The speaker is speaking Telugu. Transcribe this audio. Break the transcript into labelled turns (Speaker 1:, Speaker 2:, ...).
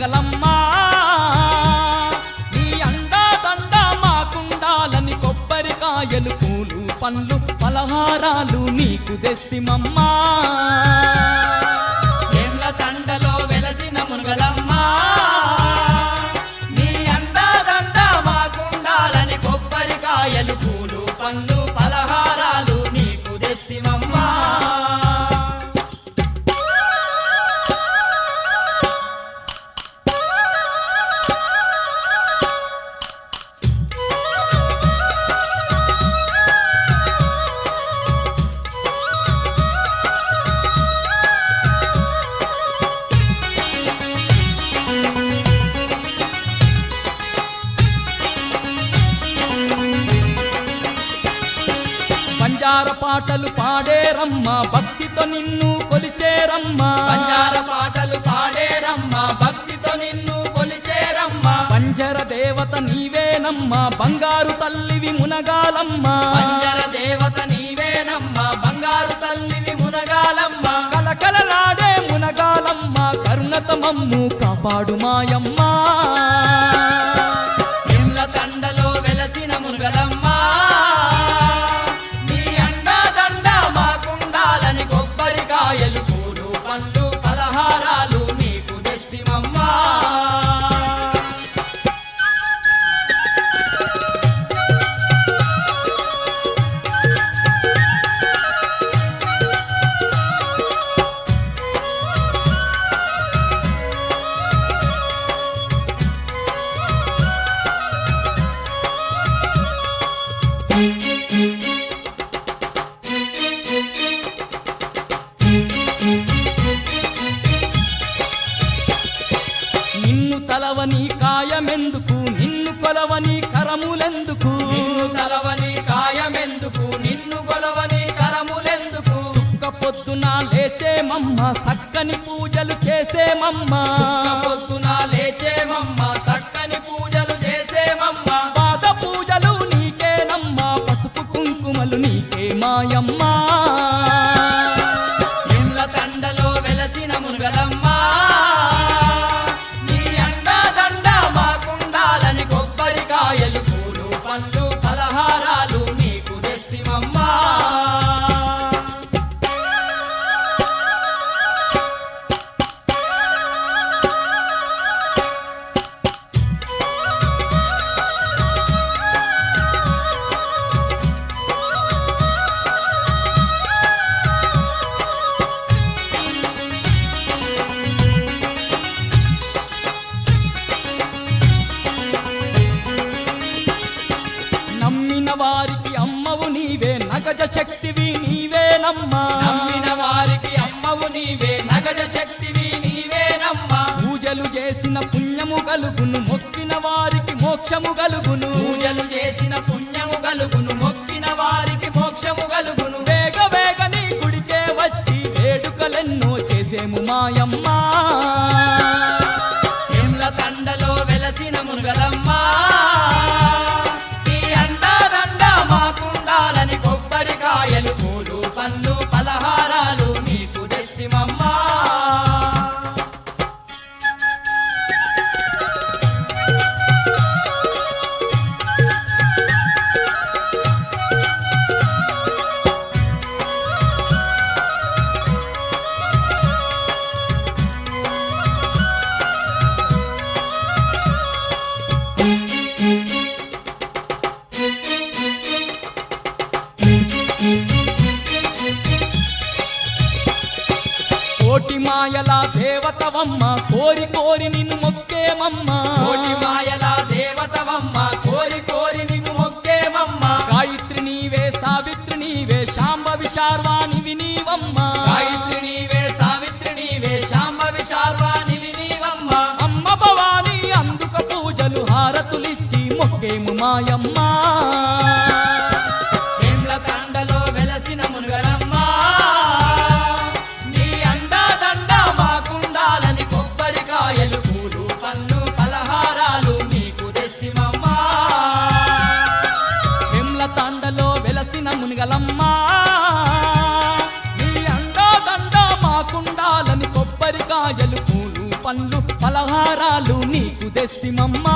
Speaker 1: మునగలమ్మా నీ అండా దండ మాకుండాలని కొబ్బరికాయలు పూలు పండ్లు పలహారాలు నీకు తెస్తిమమ్మా
Speaker 2: వేముల తండలో వెలసిన మునగలమ్మా నీ అండా దండ మాకుండాలని కొబ్బరికాయలు పూలు పండ్లు పలహారాలు నీకు తెస్తిమమ్మా
Speaker 1: బంజార పాటలు పాడేరమ్మ భక్తితో నిన్ను కొలిచేరమ్మా
Speaker 2: బంజార పాటలు పాడేరమ్మ భక్తితో నిన్ను కొలిచేరమ్మ
Speaker 1: పంజర దేవత నీవేనమ్మా బంగారు తల్లివి మునగాలమ్మా
Speaker 2: పంజర దేవత నీవేనమ్మ బంగారు తల్లివి మునగాలమ్మ
Speaker 1: కలకలలాడే మునగాలమ్మ కరుణత మమ్ము కాపాడు మాయమ్మా
Speaker 2: వేముల తండలో వెలసిన మునగలమ్మ నీ అండా దండ మాకుండాలని కొబ్బరికాయలు పూలు పండ్లు పలహారాలు నీకు తెస్తిమమ్మా
Speaker 1: నిన్ను తలవని కాయమెందుకు నిన్ను కొలవని కరములెందుకు
Speaker 2: నిన్ను తలవని కాయమెందుకు నిన్ను కొలవని కరములెందుకు
Speaker 1: చుక్క పొద్దున లేచేమమ్మ సక్కని పూజలు చేసేమమ్మ
Speaker 2: పొద్దున లేచేమమ్మ సక్కని పూజలు చేసేమమ్మ
Speaker 1: పాద పూజలు నీకేనమ్మ పసుపు కుంకుమలు నీకే మాయమ్మా
Speaker 2: వేముల తండలో వెలసిన మునగలమ్మ నీ అండా దండ మాకుండాలని కొబ్బరికాయలు పూలు పండ్లు పలహారాలు నీకు తెస్తిమమ్మా
Speaker 1: నమ్మిన వారికి అమ్మవు నీవే నగజ శక్తివి నీవేనమ్మా
Speaker 2: నమ్మిన వారికి అమ్మవు నీవే నగజ శక్తివి నీవేనమ్మా
Speaker 1: పూజలు చేసిన పుణ్యము కలుగును మొక్కిన వారికి మోక్షము కలుగును
Speaker 2: పూజలు చేసిన పుణ్యము కలుగును మొక్కిన వారికి మోక్షము కలుగును
Speaker 1: వేగ వేగ నీ గుడికే వచ్చి వేడుకలెన్నో చేసేము మాయమ్మా
Speaker 2: వేముల తండలో వెలసిన మునగలమ్మ నీ అండా దండ మాకుండాలని కొబ్బరికాయలు పూలు పండ్లు పలహారాలు నీకు తెస్తిమమ్మా
Speaker 1: కోటి మాయల దేవతవమ్మ కోరి కోరి నిన్ను మొక్కేమమ్మ
Speaker 2: కోటి మాయల దేవతవమ్మ కోరి కోరి నిన్ను మొక్కేమమ్మ
Speaker 1: గాయత్రి నీవే సావిత్రి నీవే శాంభవి శార్వాణివి నీవమ్మ
Speaker 2: గాయత్రి నీవే సావిత్రి నీవే శాంభవి శార్వాణివి నీవమ్మ
Speaker 1: అమ్మ భవాని అందుక పూజలు హారతులిచ్చి మొక్కేము మాయమ్మా
Speaker 2: వేముల తండలో వెలసిన మునగలమ్మ నీ అండా దండ మాకుండాలని కొబ్బరికాయలు పూలు పండ్లు పలహారాలు నీకు తెస్తిమమ్మా
Speaker 1: వెమ్ల తాండలో వెలసిన మునిగలమ్మా నీ అండా దండ మాకుండాలని కొబ్బరికాయలు పూలు పండ్లు పలహారాలు నీకు తెస్తిమమ్మా